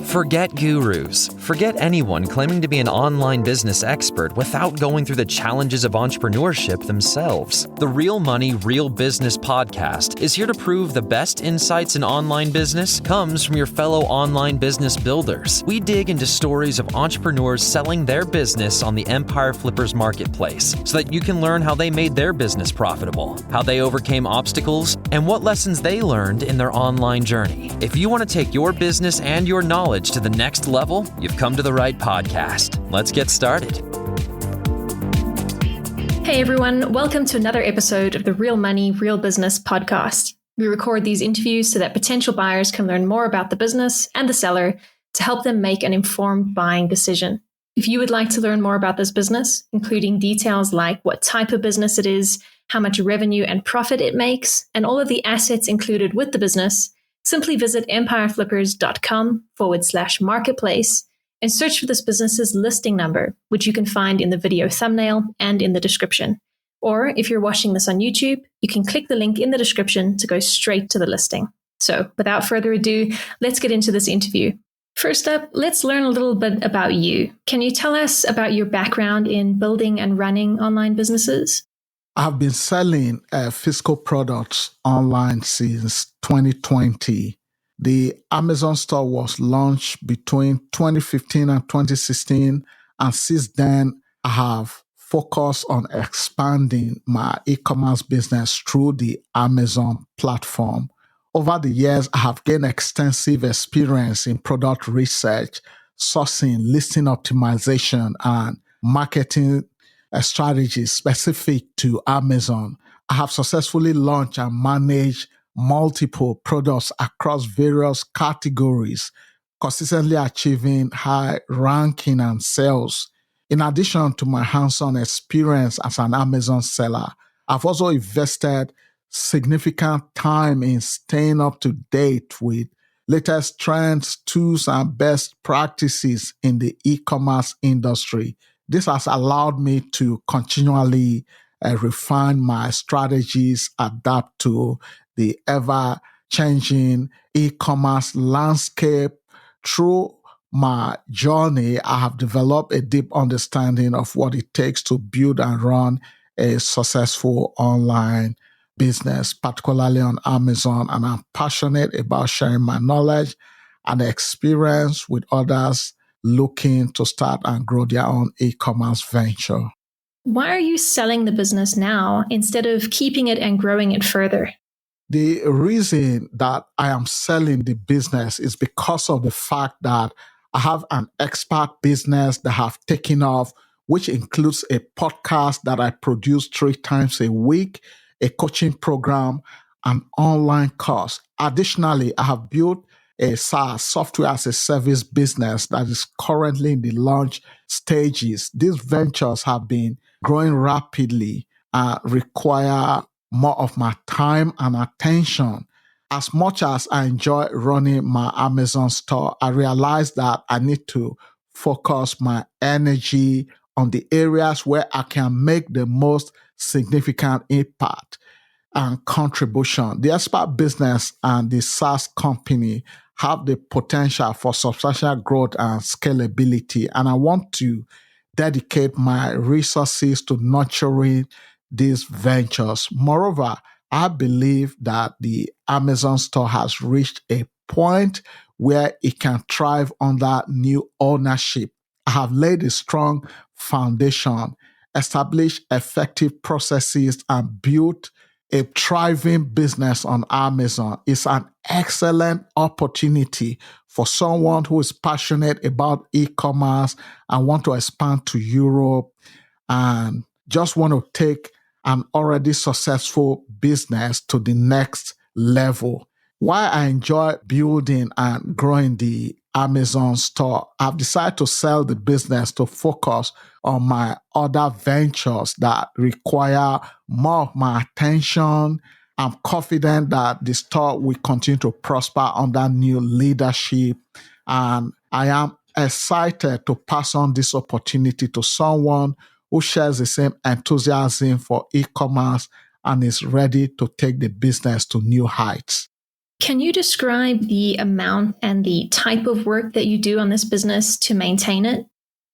Forget gurus. Forget anyone claiming to be an online business expert without going through the challenges of entrepreneurship themselves. The Real Money, Real Business podcast is here to prove the best insights in online business comes from your fellow online business builders. We dig into stories of entrepreneurs selling their business on the Empire Flippers marketplace so that you can learn how they made their business profitable, how they overcame obstacles, and what lessons they learned in their online journey. If you want to take your business and your knowledge to the next level, you've come to the right podcast. Let's get started. Hey everyone, welcome to another episode of the Real Money, Real Business podcast. We record these interviews so that potential buyers can learn more about the business and the seller to help them make an informed buying decision. If you would like to learn more about this business, including details like what type of business it is, how much revenue and profit it makes, and all of the assets included with the business, simply visit empireflippers.com/marketplace and search for this business's listing number, which you can find in the video thumbnail and in the description. Or if you're watching this on YouTube, you can click the link in the description to go straight to the listing. So without further ado, let's get into this interview. First up, let's learn a little bit about you. Can you tell us about your background in building and running online businesses? I've been selling physical products online since 2020. The Amazon store was launched between 2015 and 2016. And since then, I have focused on expanding my e-commerce business through the Amazon platform. Over the years, I have gained extensive experience in product research, sourcing, listing optimization, and marketing strategies specific to Amazon. I have successfully launched and managed multiple products across various categories, consistently achieving high ranking and sales. In addition to my hands-on experience as an Amazon seller, I've also invested significant time in staying up to date with latest trends, tools, and best practices in the e-commerce industry. This has allowed me to continually refine my strategies, adapt to the ever-changing e-commerce landscape. Through my journey, I have developed a deep understanding of what it takes to build and run a successful online business, particularly on Amazon, and I'm passionate about sharing my knowledge and experience with others looking to start and grow their own e-commerce venture. Why are you selling the business now instead of keeping it and growing it further? The reason that I am selling the business is because of the fact that I have an expert business that have taken off, which includes a podcast that I produce 3 times a week, a coaching program, an online course. Additionally, I have built a SaaS, software as a service business that is currently in the launch stages. These ventures have been growing rapidly and require more of my time and attention. As much as I enjoy running my Amazon store, I realize that I need to focus my energy on the areas where I can make the most significant impact and contribution. The expert business and the SaaS company have the potential for substantial growth and scalability, and I want to dedicate my resources to nurturing these ventures. Moreover, I believe that the Amazon store has reached a point where it can thrive under new ownership. I have laid a strong foundation, established effective processes, and built a thriving business on Amazon. Is an excellent opportunity for someone who is passionate about e-commerce and want to expand to Europe and just want to take an already successful business to the next level. While I enjoy building and growing the Amazon store, I've decided to sell the business to focus on my other ventures that require more of my attention. I'm confident that the store will continue to prosper under new leadership, and I am excited to pass on this opportunity to someone who shares the same enthusiasm for e-commerce and is ready to take the business to new heights. Can you describe the amount and the type of work that you do on this business to maintain it?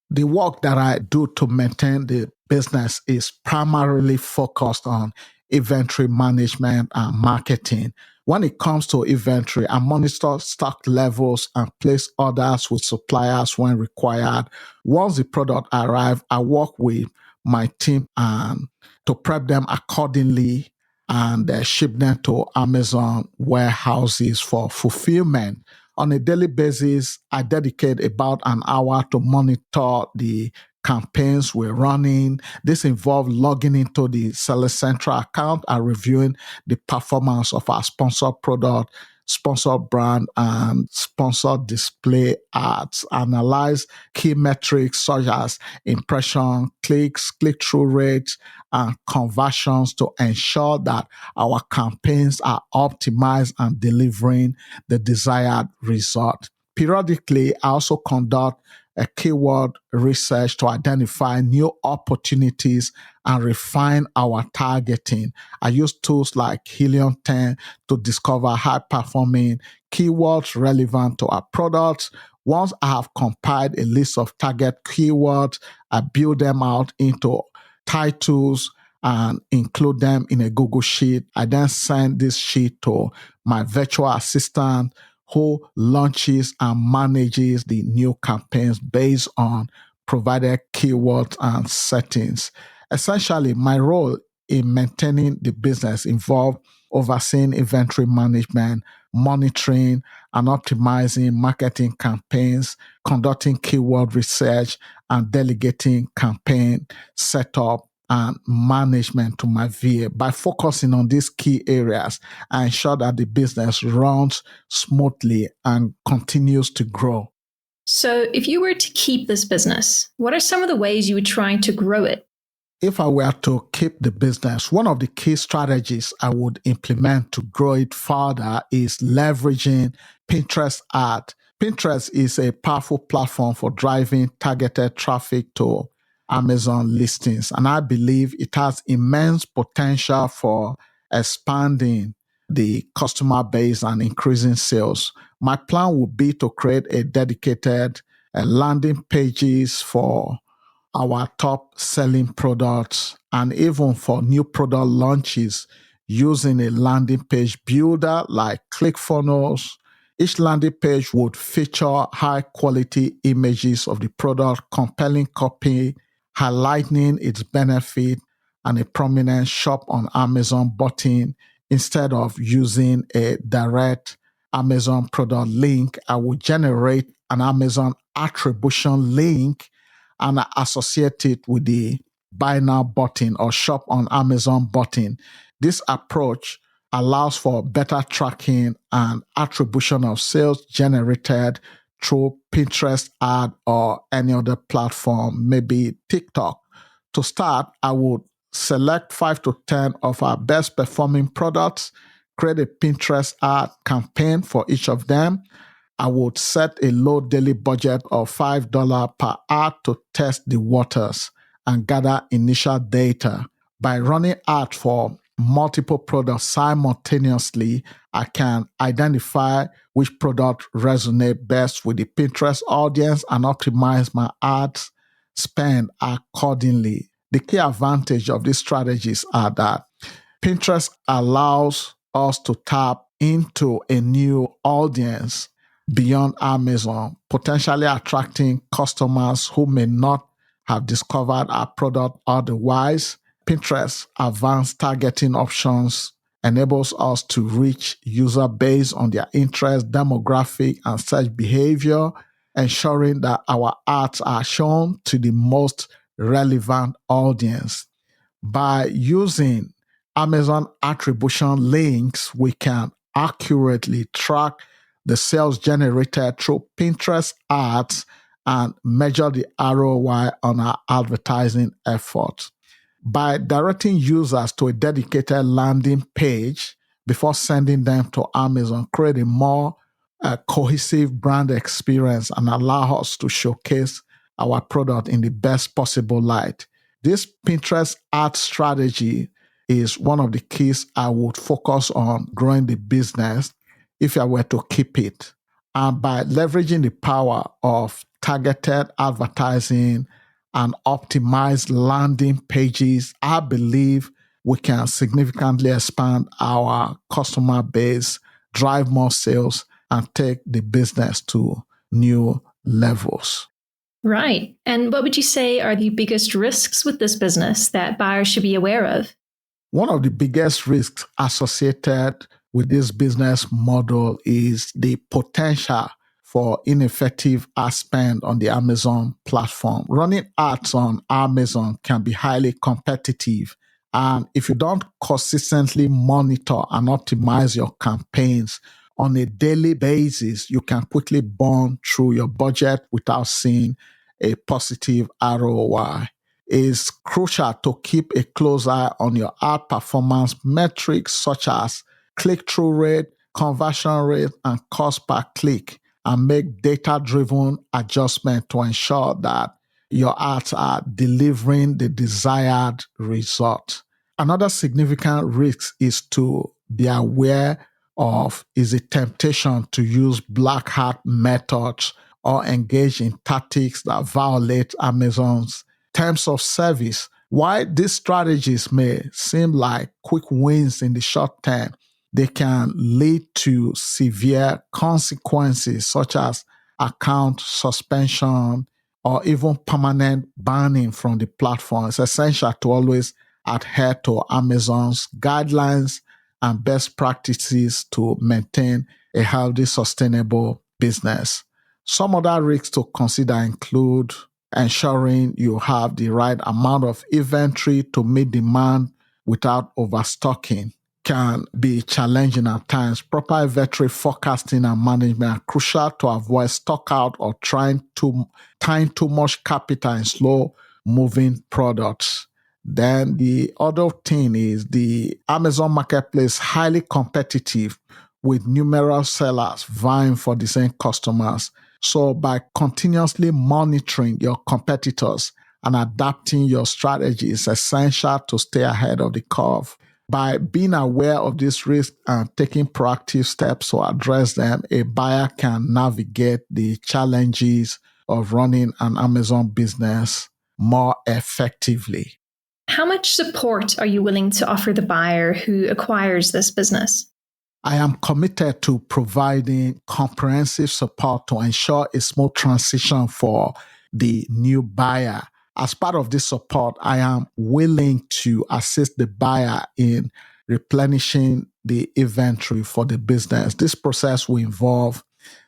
The work that I do to maintain the business is primarily focused on inventory management and marketing. When it comes to inventory, I monitor stock levels and place orders with suppliers when required. Once the product arrives, I work with my team and to prep them accordingly and ship them to Amazon warehouses for fulfillment. On a daily basis, I dedicate about an hour to monitor the campaigns we're running. This involves logging into the Seller Central account and reviewing the performance of our sponsored product, sponsored brand, and sponsored display ads. Analyze key metrics such as impression, clicks, click-through rates, and conversions to ensure that our campaigns are optimized and delivering the desired result. Periodically, I also conduct a keyword research to identify new opportunities and refine our targeting. I use tools like Helium 10 to discover high-performing keywords relevant to our products. Once I have compiled a list of target keywords, I build them out into titles and include them in a Google Sheet. I then send this sheet to my virtual assistant who launches and manages the new campaigns based on provided keywords and settings. Essentially, my role in maintaining the business involves overseeing inventory management, monitoring and optimizing marketing campaigns, conducting keyword research, and delegating campaign setup and management to my VA. By focusing on these key areas, I ensure that the business runs smoothly and continues to grow. So, if you were to keep this business, what are some of the ways you would try to grow it? If I were to keep the business, one of the key strategies I would implement to grow it further is leveraging Pinterest ad. Pinterest is a powerful platform for driving targeted traffic to Amazon listings, and I believe it has immense potential for expanding the customer base and increasing sales. My plan would be to create a dedicated landing pages for our top selling products and even for new product launches using a landing page builder like ClickFunnels. Each landing page would feature high quality images of the product, compelling copy, highlighting its benefit, and a prominent shop on Amazon button. Instead of using a direct Amazon product link, I would generate an Amazon attribution link and associate it with the buy now button or shop on Amazon button. This approach allows for better tracking and attribution of sales generated through Pinterest ad or any other platform, maybe TikTok. To start, I would select 5 to 10 of our best performing products, create a Pinterest ad campaign for each of them. I would set a low daily budget of $5 per ad to test the waters and gather initial data. By running ads for multiple products simultaneously, I can identify which product resonates best with the Pinterest audience and optimize my ads spend accordingly. The key advantage of these strategies are that Pinterest allows us to tap into a new audience beyond Amazon, potentially attracting customers who may not have discovered our product otherwise. Pinterest's advanced targeting options enables us to reach user based on their interest, demographic, and search behavior, ensuring that our ads are shown to the most relevant audience. By using Amazon attribution links, we can accurately track the sales generated through Pinterest ads and measure the ROI on our advertising efforts. By directing users to a dedicated landing page before sending them to Amazon, create a more cohesive brand experience and allow us to showcase our product in the best possible light. This Pinterest ad strategy is one of the keys I would focus on growing the business. if I were to keep it. And by leveraging the power of targeted advertising and optimized landing pages, I believe we can significantly expand our customer base, drive more sales, and take the business to new levels. Right. And what would you say are the biggest risks with this business that buyers should be aware of? One of the biggest risks associated with this business model is the potential for ineffective ad spend on the Amazon platform. Running ads on Amazon can be highly competitive. And if you don't consistently monitor and optimize your campaigns on a daily basis, you can quickly burn through your budget without seeing a positive ROI. It's crucial to keep a close eye on your ad performance metrics such as click-through rate, conversion rate, and cost per click, and make data-driven adjustments to ensure that your ads are delivering the desired result. Another significant risk is to be aware of is a temptation to use black hat methods or engage in tactics that violate Amazon's terms of service. While these strategies may seem like quick wins in the short term, they can lead to severe consequences such as account suspension or even permanent banning from the platform. It's essential to always adhere to Amazon's guidelines and best practices to maintain a healthy, sustainable business. Some other risks to consider include ensuring you have the right amount of inventory to meet demand without overstocking can be challenging at times. Proper inventory forecasting and management are crucial to avoid stock out or tying too much capital in slow-moving products. Then the other thing is the Amazon marketplace highly competitive with numerous sellers vying for the same customers. So by continuously monitoring your competitors and adapting your strategy is essential to stay ahead of the curve. By being aware of this risk and taking proactive steps to address them, a buyer can navigate the challenges of running an Amazon business more effectively. How much support are you willing to offer the buyer who acquires this business? I am committed to providing comprehensive support to ensure a smooth transition for the new buyer. As part of this support, I am willing to assist the buyer in replenishing the inventory for the business. This process will involve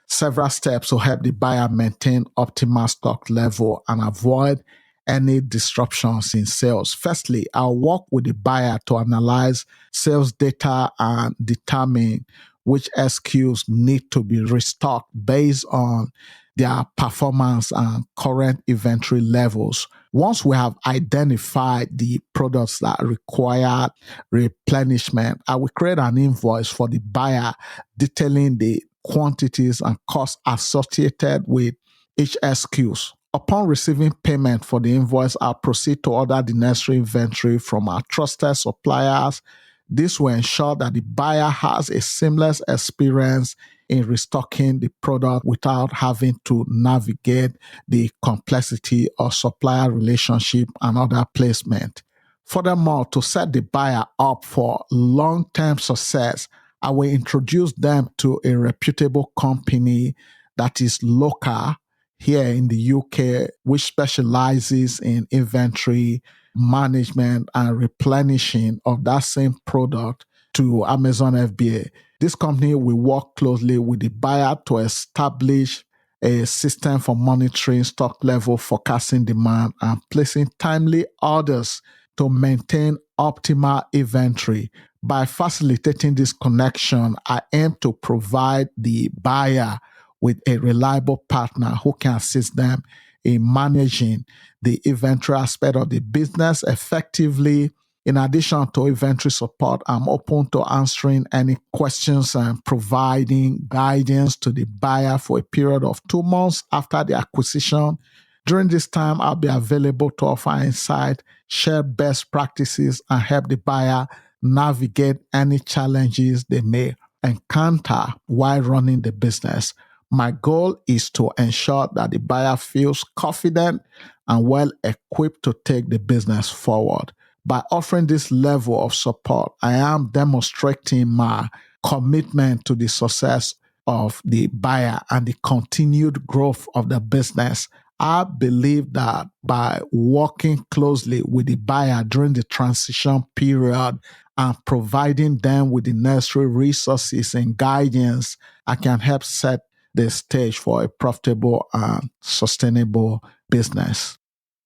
several steps to help the buyer maintain optimal stock level and avoid any disruptions in sales. Firstly, I'll work with the buyer to analyze sales data and determine which SKUs need to be restocked based on their performance and current inventory levels. Once we have identified the products that require replenishment, I will create an invoice for the buyer detailing the quantities and costs associated with each SKUs. Upon receiving payment for the invoice, I'll proceed to order the necessary inventory from our trusted suppliers. This will ensure that the buyer has a seamless experience in restocking the product without having to navigate the complexity of supplier relationship and order placement. Furthermore, to set the buyer up for long-term success, I will introduce them to a reputable company that is local here in the UK, which specializes in inventory management and replenishing of that same product to Amazon FBA. This company will work closely with the buyer to establish a system for monitoring stock level, forecasting demand, and placing timely orders to maintain optimal inventory. By facilitating this connection, I aim to provide the buyer with a reliable partner who can assist them in managing the inventory aspect of the business effectively. In addition to inventory support, I'm open to answering any questions and providing guidance to the buyer for a period of 2 months after the acquisition. During this time, I'll be available to offer insight, share best practices, and help the buyer navigate any challenges they may encounter while running the business. My goal is to ensure that the buyer feels confident and well equipped to take the business forward. By offering this level of support, I am demonstrating my commitment to the success of the buyer and the continued growth of the business. I believe that by working closely with the buyer during the transition period and providing them with the necessary resources and guidance, I can help set the stage for a profitable and sustainable business.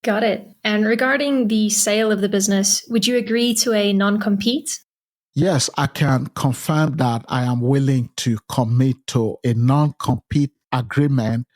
Got it. And regarding the sale of the business, would you agree to a non-compete? Yes, I can confirm that I am willing to commit to a non-compete agreement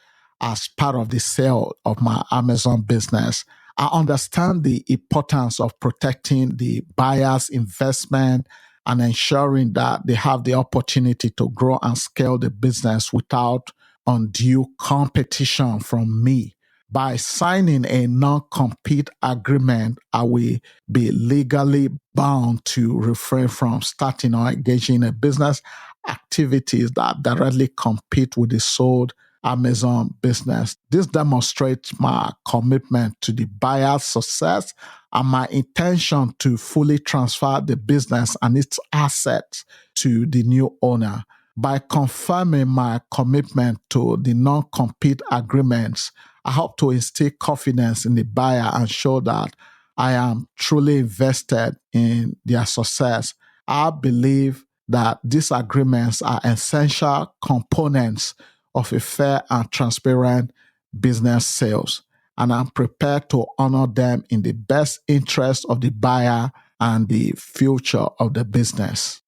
as part of the sale of my Amazon business. I understand the importance of protecting the buyer's investment and ensuring that they have the opportunity to grow and scale the business without undue competition from me. By signing a non-compete agreement, I will be legally bound to refrain from starting or engaging in a business activities that directly compete with the sold Amazon business. This demonstrates my commitment to the buyer's success and my intention to fully transfer the business and its assets to the new owner. By confirming my commitment to the non-compete agreements, I hope to instill confidence in the buyer and show that I am truly invested in their success. I believe that these agreements are essential components of a fair and transparent business sales, and I'm prepared to honor them in the best interest of the buyer and the future of the business.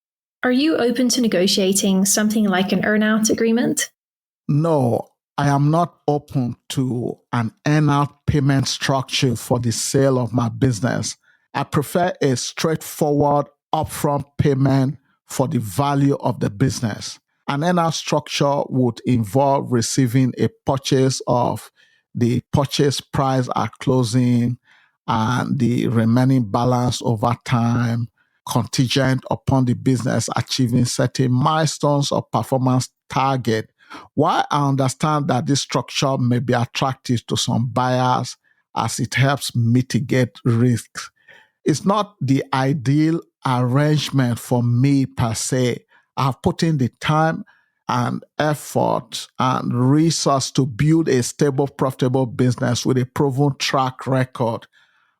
Are you open to negotiating something like an earn-out agreement? No, I am not open to an earn-out payment structure for the sale of my business. I prefer a straightforward upfront payment for the value of the business. An earn-out structure would involve receiving a purchase of the purchase price at closing and the remaining balance over time, contingent upon the business achieving certain milestones or performance target. While I understand that this structure may be attractive to some buyers as it helps mitigate risks, it's not the ideal arrangement for me per se. I have put in the time and effort and resource to build a stable, profitable business with a proven track record.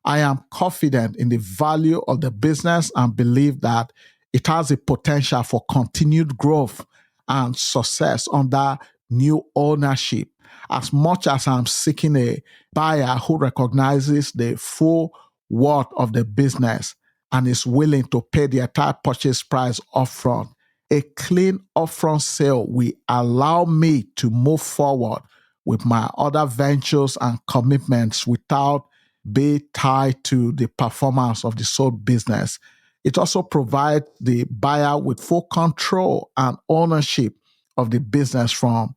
I am confident in the value of the business and believe that it has a potential for continued growth and success under new ownership. As much as I'm seeking a buyer who recognizes the full worth of the business and is willing to pay the entire purchase price upfront, a clean upfront sale will allow me to move forward with my other ventures and commitments without being tied to the performance of the sold business. It also provides the buyer with full control and ownership of the business from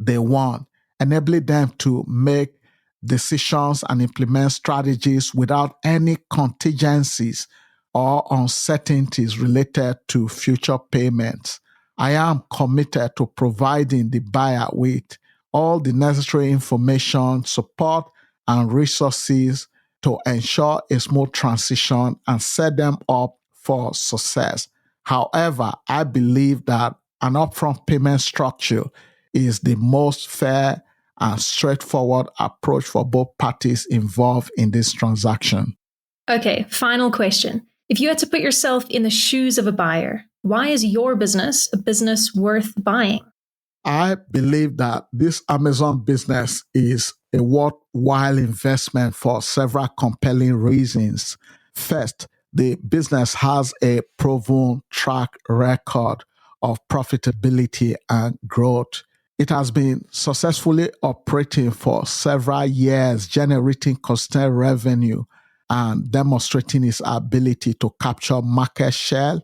day one, enabling them to make decisions and implement strategies without any contingencies or uncertainties related to future payments. I am committed to providing the buyer with all the necessary information, support, and resources to ensure a smooth transition and set them up for success. However, I believe that an upfront payment structure is the most fair and straightforward approach for both parties involved in this transaction. Okay, final question. If you had to put yourself in the shoes of a buyer, why is your business a business worth buying? I believe that this Amazon business is a worthwhile investment for several compelling reasons. First, the business has a proven track record of profitability and growth. It has been successfully operating for several years, generating constant revenue and demonstrating its ability to capture market share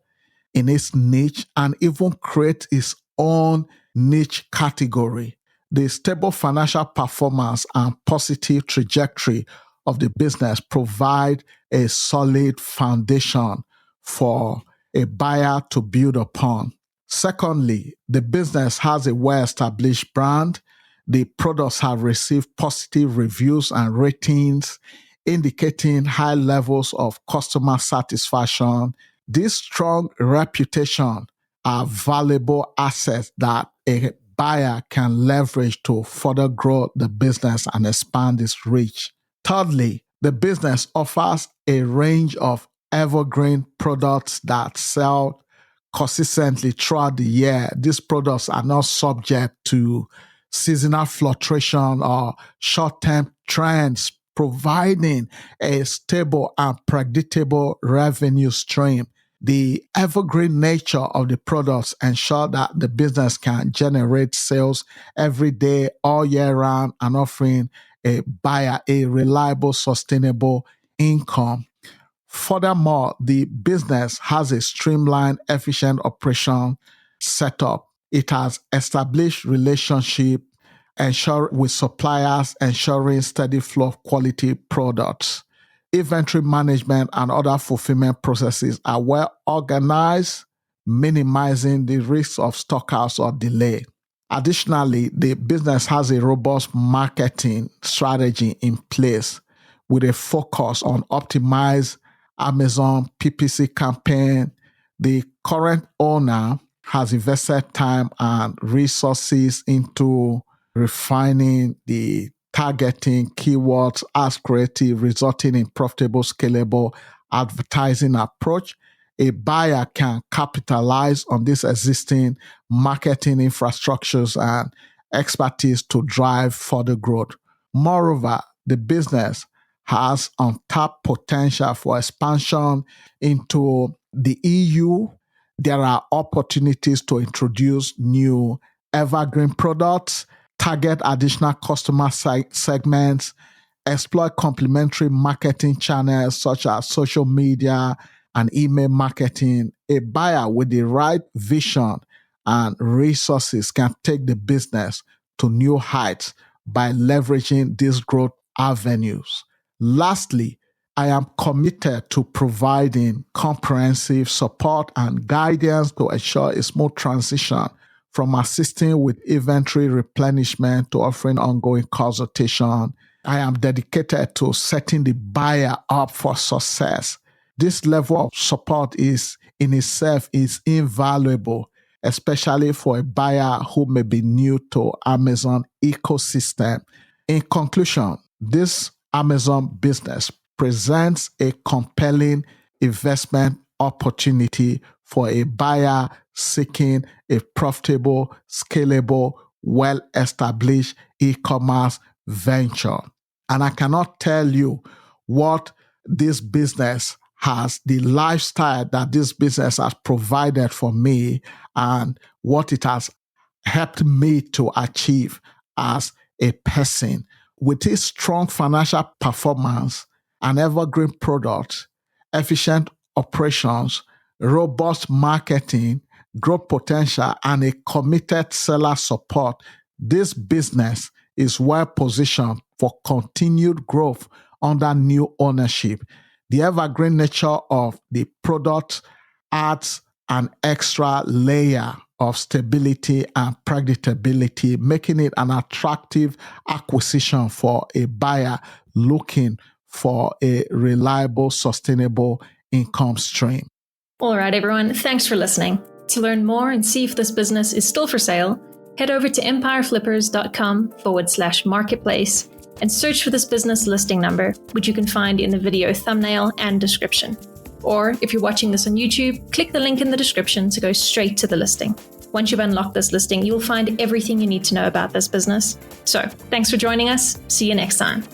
in its niche and even create its own niche category. The stable financial performance and positive trajectory of the business provide a solid foundation for a buyer to build upon. Secondly, the business has a well-established brand. The products have received positive reviews and ratings, indicating high levels of customer satisfaction. This strong reputation are valuable assets that a buyer can leverage to further grow the business and expand its reach. Thirdly, the business offers a range of evergreen products that sell consistently throughout the year. These products are not subject to seasonal fluctuation or short-term trends, providing a stable and predictable revenue stream. The evergreen nature of the products ensure that the business can generate sales every day, all year round, and offering a buyer a reliable, sustainable income. Furthermore, the business has a streamlined, efficient operation setup. It has established relationship with suppliers, ensuring steady flow of quality products. Inventory management and other fulfillment processes are well organized, minimizing the risks of stockouts or delay. Additionally, the business has a robust marketing strategy in place with a focus on optimized Amazon PPC campaign. The current owner has invested time and resources into refining the targeting keywords as creative, resulting in profitable, scalable advertising approach. A buyer can capitalize on this existing marketing infrastructures and expertise to drive further growth. Moreover, the business has untapped potential for expansion into the EU. There are opportunities to introduce new evergreen products, target additional customer segments, exploit complementary marketing channels such as social media and email marketing. A buyer with the right vision and resources can take the business to new heights by leveraging these growth avenues. Lastly, I am committed to providing comprehensive support and guidance to ensure a smooth transition from assisting with inventory replenishment to offering ongoing consultation. I am dedicated to setting the buyer up for success. This level of support is in itself is invaluable, especially for a buyer who may be new to Amazon ecosystem. In conclusion, this Amazon business presents a compelling investment opportunity for a buyer seeking a profitable, scalable, well-established e-commerce venture. And I cannot tell you what this business has, the lifestyle that this business has provided for me and what it has helped me to achieve as a person. With its strong financial performance and evergreen products, efficient operations, robust marketing, growth potential, and a committed seller support, this business is well positioned for continued growth under new ownership. The evergreen nature of the product adds an extra layer of stability and predictability, making it an attractive acquisition for a buyer looking for a reliable, sustainable income stream. All right, everyone. Thanks for listening. To learn more and see if this business is still for sale, head over to empireflippers.com/marketplace and search for this business listing number, which you can find in the video thumbnail and description. Or if you're watching this on YouTube, click the link in the description to go straight to the listing. Once you've unlocked this listing, you'll find everything you need to know about this business. So, thanks for joining us. See you next time.